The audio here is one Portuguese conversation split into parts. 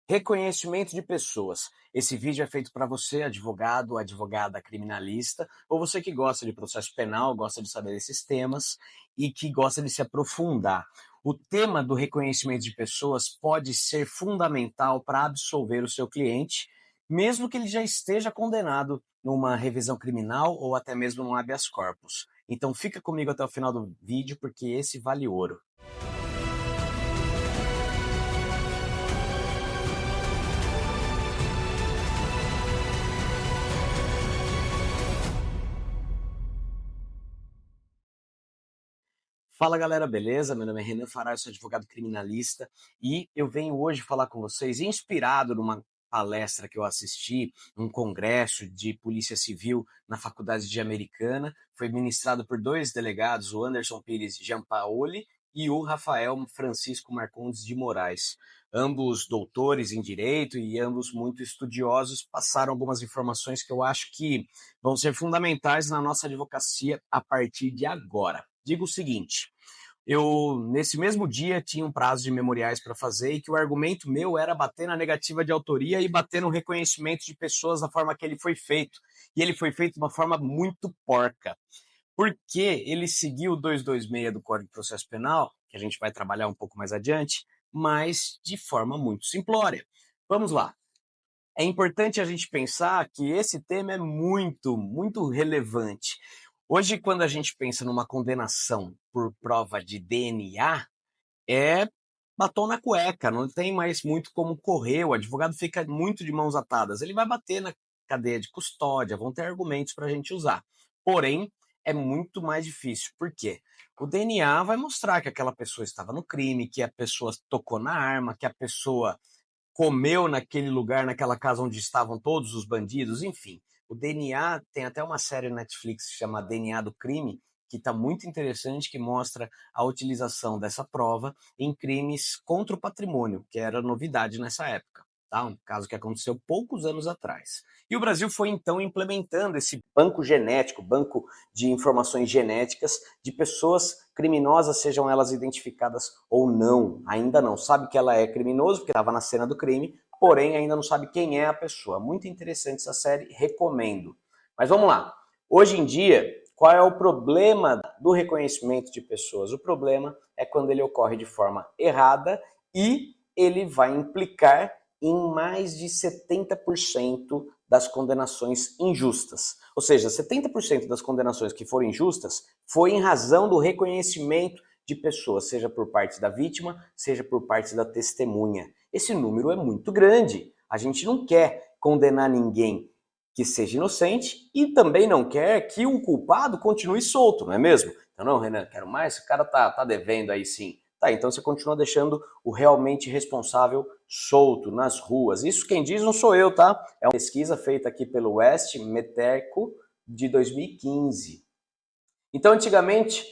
Reconhecimento de pessoas. Esse vídeo é feito para você, advogado, advogada criminalista, ou você que gosta de processo penal, gosta de saber desses temas e que gosta de se aprofundar. O tema do reconhecimento de pessoas pode ser fundamental para absolver o seu cliente, mesmo que ele já esteja condenado numa revisão criminal ou até mesmo num habeas corpus. Então fica comigo até o final do vídeo porque esse vale ouro. Fala galera, beleza? Meu nome é Renan Fará, eu sou advogado criminalista e eu venho hoje falar com vocês inspirado numa palestra que eu assisti, num congresso de Polícia Civil na Faculdade de Americana. Foi ministrado por dois delegados, o Anderson Pires Giampaoli e o Rafael Francisco Marcondes de Moraes. Ambos doutores em Direito e ambos muito estudiosos, passaram algumas informações que eu acho que vão ser fundamentais na nossa advocacia a partir de agora. Digo o seguinte, eu, nesse mesmo dia, tinha um prazo de memoriais para fazer e que o argumento meu era bater na negativa de autoria e bater no reconhecimento de pessoas da forma que ele foi feito. E ele foi feito de uma forma muito porca. Porque ele seguiu o 226 do Código de Processo Penal, que a gente vai trabalhar um pouco mais adiante, mas de forma muito simplória. Vamos lá. É importante a gente pensar que esse tema é muito relevante. Hoje, quando a gente pensa numa condenação por prova de DNA, é batom na cueca, não tem mais muito como correr, o advogado fica muito de mãos atadas. Ele vai bater na cadeia de custódia, vão ter argumentos para a gente usar. Porém, é muito mais difícil. Por quê? O DNA vai mostrar que aquela pessoa estava no crime, que a pessoa tocou na arma, que a pessoa comeu naquele lugar, naquela casa onde estavam todos os bandidos, enfim. O DNA, tem até uma série na Netflix que chama DNA do Crime, que está muito interessante, que mostra a utilização dessa prova em crimes contra o patrimônio, que era novidade nessa época. Tá? Um caso que aconteceu poucos anos atrás. E o Brasil foi então implementando esse banco genético, banco de informações genéticas de pessoas criminosas, sejam elas identificadas ou não. Ainda não sabe que ela é criminoso, porque estava na cena do crime, porém ainda não sabe quem é a pessoa. Muito interessante essa série, recomendo. Mas vamos lá. Hoje em dia, qual é o problema do reconhecimento de pessoas? O problema é quando ele ocorre de forma errada e ele vai implicar em mais de 70% das condenações injustas. Ou seja, 70% das condenações que foram injustas foi em razão do reconhecimento de pessoas, seja por parte da vítima, seja por parte da testemunha. Esse número é muito grande. A gente não quer condenar ninguém que seja inocente e também não quer que o culpado continue solto, não é mesmo? Então, não, Renan, quero mais, o cara tá devendo aí sim. Tá, então você continua deixando o realmente responsável solto nas ruas. Isso quem diz não sou eu, tá? É uma pesquisa feita aqui pelo West Meteco de 2015. Então, antigamente,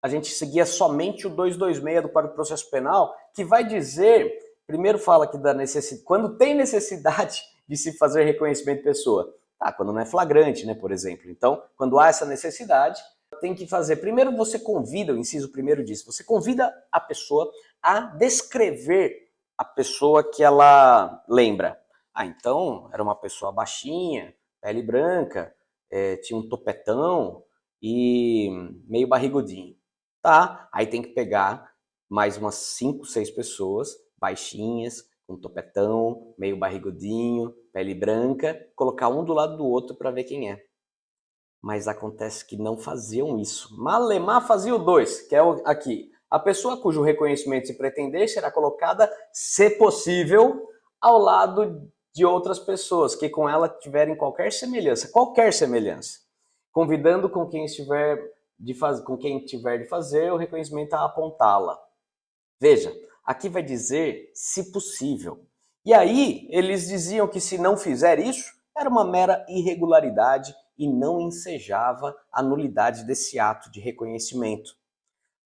a gente seguia somente o 226 do Código de Processo Penal, que vai dizer, primeiro fala que da necessidade, quando tem necessidade de se fazer reconhecimento de pessoa. Tá, quando não é flagrante, né, por exemplo. Então, quando há essa necessidade, tem que fazer. Primeiro você convida, o inciso primeiro diz, você convida a pessoa a descrever a pessoa que ela lembra. Ah, então era uma pessoa baixinha, pele branca, tinha um topetão e meio barrigudinho. Tá, aí tem que pegar mais umas 5, 6 pessoas baixinhas, com topetão, meio barrigudinho, pele branca, colocar um do lado do outro para ver quem é. Mas acontece que não faziam isso. Malemar fazia o 2, que é aqui. A pessoa cujo reconhecimento se pretender será colocada, se possível, ao lado de outras pessoas que com ela tiverem qualquer semelhança, convidando com quem tiver de fazer o reconhecimento a apontá-la. Veja, aqui vai dizer se possível. E aí eles diziam que se não fizer isso, era uma mera irregularidade e não ensejava a nulidade desse ato de reconhecimento.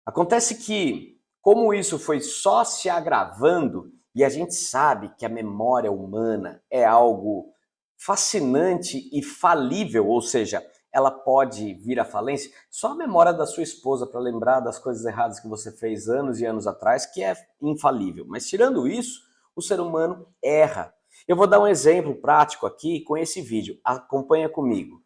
Acontece que, como isso foi só se agravando, e a gente sabe que a memória humana é algo fascinante e falível, ou seja, ela pode vir à falência, só a memória da sua esposa para lembrar das coisas erradas que você fez anos e anos atrás, que é infalível. Mas tirando isso, O ser humano erra. Eu vou dar um exemplo prático aqui com esse vídeo. Acompanha comigo.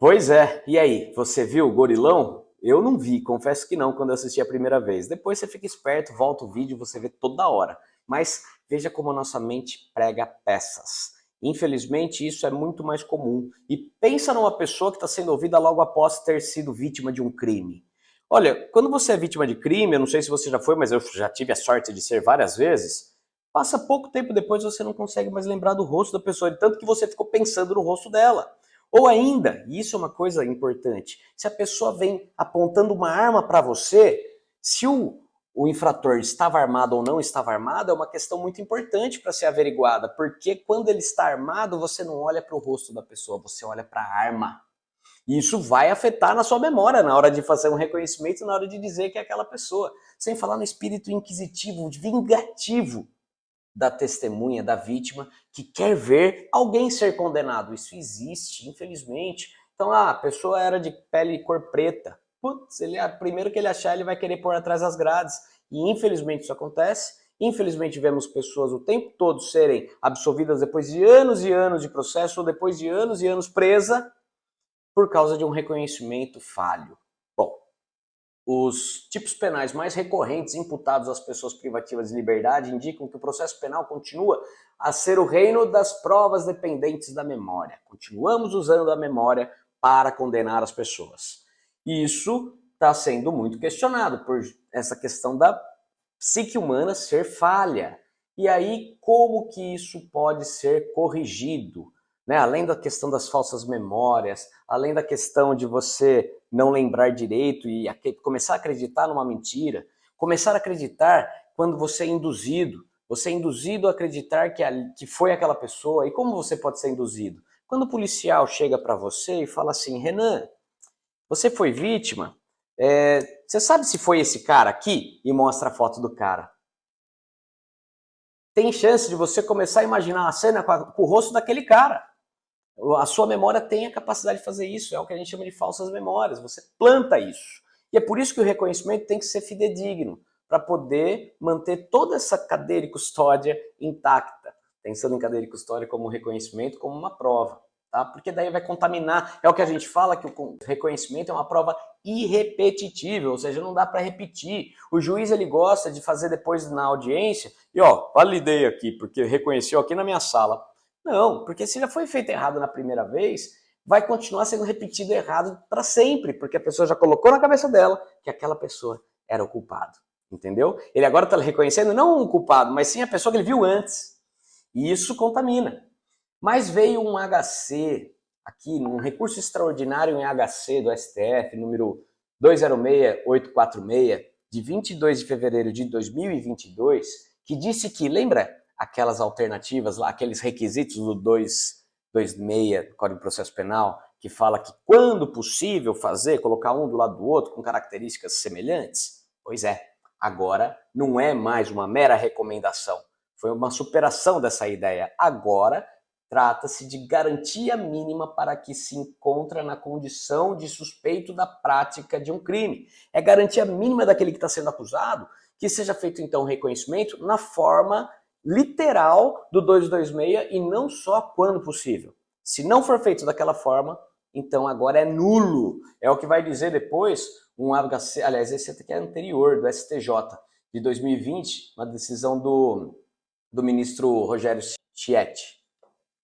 Pois é, e aí, você viu o gorilão? Eu não vi, confesso que não, quando eu assisti a primeira vez. Depois você fica esperto, volta o vídeo, você vê toda hora. Mas veja como a nossa mente prega peças. Infelizmente, isso é muito mais comum. E pensa numa pessoa que está sendo ouvida logo após ter sido vítima de um crime. Olha, quando você é vítima de crime, eu não sei se você já foi, mas eu já tive a sorte de ser várias vezes, passa pouco tempo depois você não consegue mais lembrar do rosto da pessoa, de tanto que você ficou pensando no rosto dela. Ou ainda, e isso é uma coisa importante, se a pessoa vem apontando uma arma para você, se o infrator estava armado ou não estava armado, é uma questão muito importante para ser averiguada, porque quando ele está armado, você não olha para o rosto da pessoa, você olha para a arma. E isso vai afetar na sua memória na hora de fazer um reconhecimento, na hora de dizer que é aquela pessoa. Sem falar no espírito inquisitivo, vingativo da testemunha, da vítima, que quer ver alguém ser condenado. Isso existe, infelizmente. Então, a pessoa era de pele e cor preta. Putz, primeiro que ele achar, ele vai querer pôr atrás das grades. E infelizmente isso acontece. Infelizmente vemos pessoas o tempo todo serem absolvidas depois de anos e anos de processo, ou depois de anos e anos presa, por causa de um reconhecimento falho. Bom, os tipos penais mais recorrentes imputados às pessoas privativas de liberdade indicam que o processo penal continua a ser o reino das provas dependentes da memória. Continuamos usando a memória para condenar as pessoas. E isso está sendo muito questionado por essa questão da psique humana ser falha. E aí, como que isso pode ser corrigido? Né? Além da questão das falsas memórias, além da questão de você não lembrar direito e começar a acreditar numa mentira, começar a acreditar quando você é induzido a acreditar que foi aquela pessoa. E como você pode ser induzido? Quando o policial chega para você e fala assim, Renan, você foi vítima? Você sabe se foi esse cara aqui? E mostra a foto do cara. Tem chance de você começar a imaginar a cena com o rosto daquele cara. A sua memória tem a capacidade de fazer isso, é o que a gente chama de falsas memórias, você planta isso. E é por isso que o reconhecimento tem que ser fidedigno, para poder manter toda essa cadeia de custódia intacta, pensando em cadeia de custódia como reconhecimento, como uma prova, tá? Porque daí vai contaminar, é o que a gente fala, que o reconhecimento é uma prova irrepetível, ou seja, não dá para repetir. O juiz ele gosta de fazer depois na audiência, e ó, validei aqui, porque reconheceu aqui na minha sala. Não, porque se já foi feito errado na primeira vez, vai continuar sendo repetido errado para sempre, porque a pessoa já colocou na cabeça dela que aquela pessoa era o culpado, entendeu? Ele agora está reconhecendo não o culpado, mas sim a pessoa que ele viu antes. E isso contamina. Mas veio um HC aqui, um recurso extraordinário em HC do STF, número 206846, de 22 de fevereiro de 2022, que disse que, lembra aquelas alternativas lá, aqueles requisitos do 226 do Código de Processo Penal, que fala que quando possível fazer, colocar um do lado do outro com características semelhantes? Pois é, agora não é mais uma mera recomendação, foi uma superação dessa ideia. Agora trata-se de garantia mínima para que se encontra na condição de suspeito da prática de um crime. É garantia mínima daquele que está sendo acusado que seja feito então um reconhecimento na forma literal do 226 e não só quando possível. Se não for feito daquela forma, então agora é nulo. É o que vai dizer depois um HC, aliás, esse aqui é anterior, do STJ, de 2020, uma decisão do ministro Rogério Schietti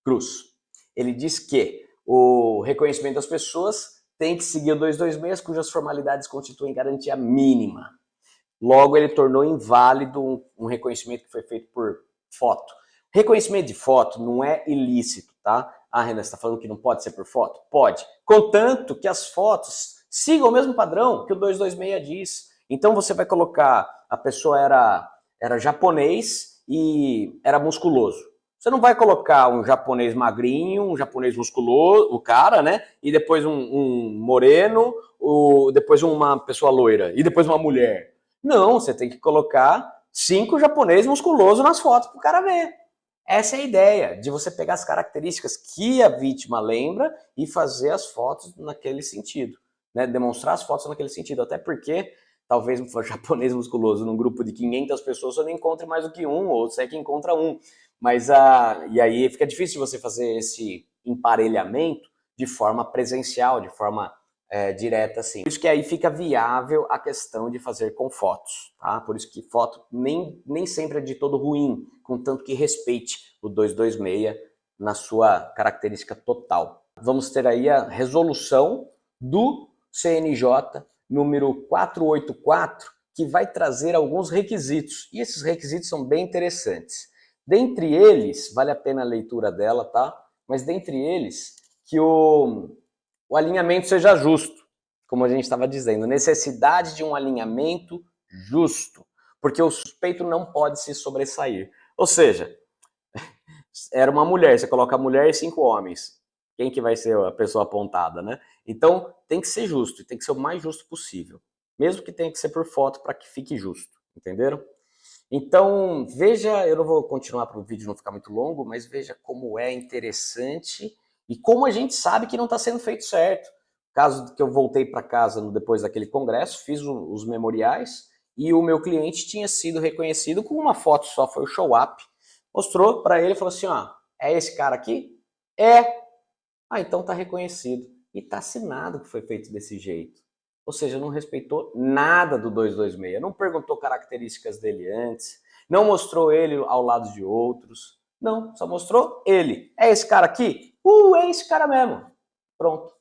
Cruz. Ele diz que o reconhecimento das pessoas tem que seguir o 226, cujas formalidades constituem garantia mínima. Logo, ele tornou inválido um reconhecimento que foi feito por foto. Reconhecimento de foto não é ilícito, tá? Ah, Renan, você está falando que não pode ser por foto? Pode. Contanto que as fotos Siga o mesmo padrão que o 226 diz. Então você vai colocar, a pessoa era japonês e era musculoso. Você não vai colocar um japonês magrinho, um japonês musculoso, o cara, né? E depois um moreno, depois uma pessoa loira, e depois uma mulher. Não, você tem que colocar 5 japoneses musculosos nas fotos para o cara ver. Essa é a ideia, de você pegar as características que a vítima lembra e fazer as fotos naquele sentido, né? Demonstrar as fotos naquele sentido, até porque talvez um japonês musculoso num grupo de 500 pessoas você não encontre mais do que um, ou você é que encontra um. Mas e aí fica difícil você fazer esse emparelhamento de forma presencial, de forma direta, assim. Por isso que aí fica viável a questão de fazer com fotos, tá? Por isso que foto nem sempre é de todo ruim, contanto que respeite o 226 na sua característica total. Vamos ter aí a resolução do CNJ número 484, que vai trazer alguns requisitos, e esses requisitos são bem interessantes. Dentre eles, vale a pena a leitura dela, tá? Mas dentre eles, que o alinhamento seja justo, como a gente estava dizendo, necessidade de um alinhamento justo, porque o suspeito não pode se sobressair. Ou seja, era uma mulher, você coloca a mulher e 5 homens. Quem que vai ser a pessoa apontada, né? Então, tem que ser justo, e tem que ser o mais justo possível. Mesmo que tenha que ser por foto para que fique justo, entenderam? Então, veja, eu não vou continuar para o vídeo não ficar muito longo, mas veja como é interessante e como a gente sabe que não está sendo feito certo. Caso que eu voltei para casa depois daquele congresso, fiz os memoriais e o meu cliente tinha sido reconhecido com uma foto só, foi o show-up. Mostrou para ele e falou assim, ó, é esse cara aqui? É. Ah, então tá reconhecido. E tá assinado que foi feito desse jeito. Ou seja, não respeitou nada do 226, não perguntou características dele antes, não mostrou ele ao lado de outros, não, só mostrou ele. É esse cara aqui? É esse cara mesmo. Pronto.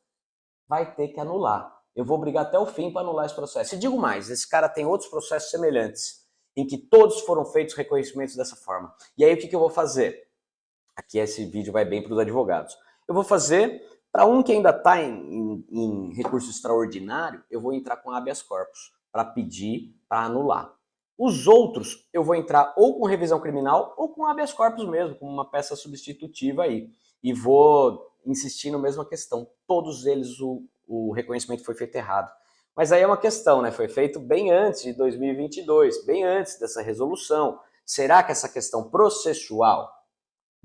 Vai ter que anular. Eu vou brigar até o fim para anular esse processo. E digo mais, esse cara tem outros processos semelhantes, em que todos foram feitos reconhecimentos dessa forma. E aí o que eu vou fazer? Aqui esse vídeo vai bem para os advogados. Eu vou fazer, para um que ainda está em recurso extraordinário, eu vou entrar com habeas corpus, para pedir, para anular. Os outros, eu vou entrar ou com revisão criminal, ou com habeas corpus mesmo, como uma peça substitutiva aí. E vou insistir na mesma questão. Todos eles, o reconhecimento foi feito errado. Mas aí é uma questão, né? Foi feito bem antes de 2022, bem antes dessa resolução. Será que essa questão processual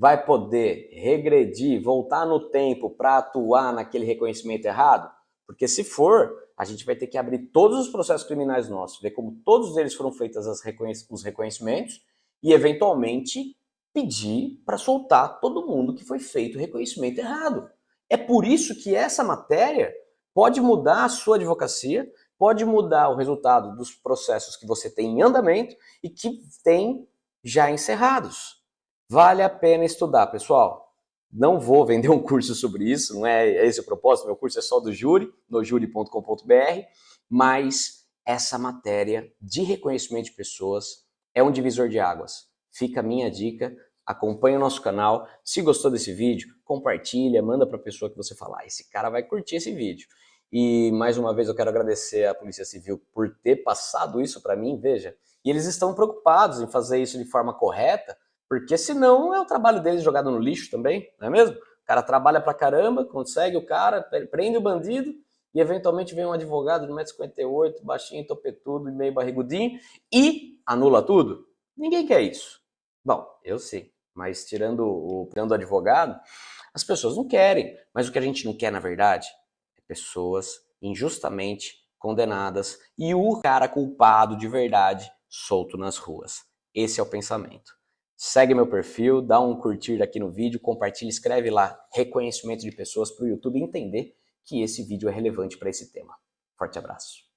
vai poder regredir, voltar no tempo para atuar naquele reconhecimento errado? Porque se for, a gente vai ter que abrir todos os processos criminais nossos, ver como todos eles foram feitos os reconhecimentos e, eventualmente, pedir para soltar todo mundo que foi feito o reconhecimento errado. É por isso que essa matéria pode mudar a sua advocacia, pode mudar o resultado dos processos que você tem em andamento e que tem já encerrados. Vale a pena estudar, pessoal. Não vou vender um curso sobre isso, não é esse o propósito, meu curso é só do júri, no juri.com.br, mas essa matéria de reconhecimento de pessoas é um divisor de águas. Fica a minha dica, acompanhe o nosso canal, se gostou desse vídeo, compartilha, manda para a pessoa que você falar, esse cara vai curtir esse vídeo. E mais uma vez eu quero agradecer à Polícia Civil por ter passado isso para mim, veja, e eles estão preocupados em fazer isso de forma correta, porque senão é o trabalho deles jogado no lixo também, não é mesmo? O cara trabalha pra caramba, consegue o cara, prende o bandido e eventualmente vem um advogado de 1,58 m, baixinho, topetudo e meio barrigudinho e anula tudo? Ninguém quer isso. Bom, eu sei, mas tirando o advogado, as pessoas não querem. Mas o que a gente não quer, na verdade, é pessoas injustamente condenadas e o cara culpado de verdade solto nas ruas. Esse é o pensamento. Segue meu perfil, dá um curtir aqui no vídeo, compartilha, escreve lá reconhecimento de pessoas para o YouTube entender que esse vídeo é relevante para esse tema. Forte abraço.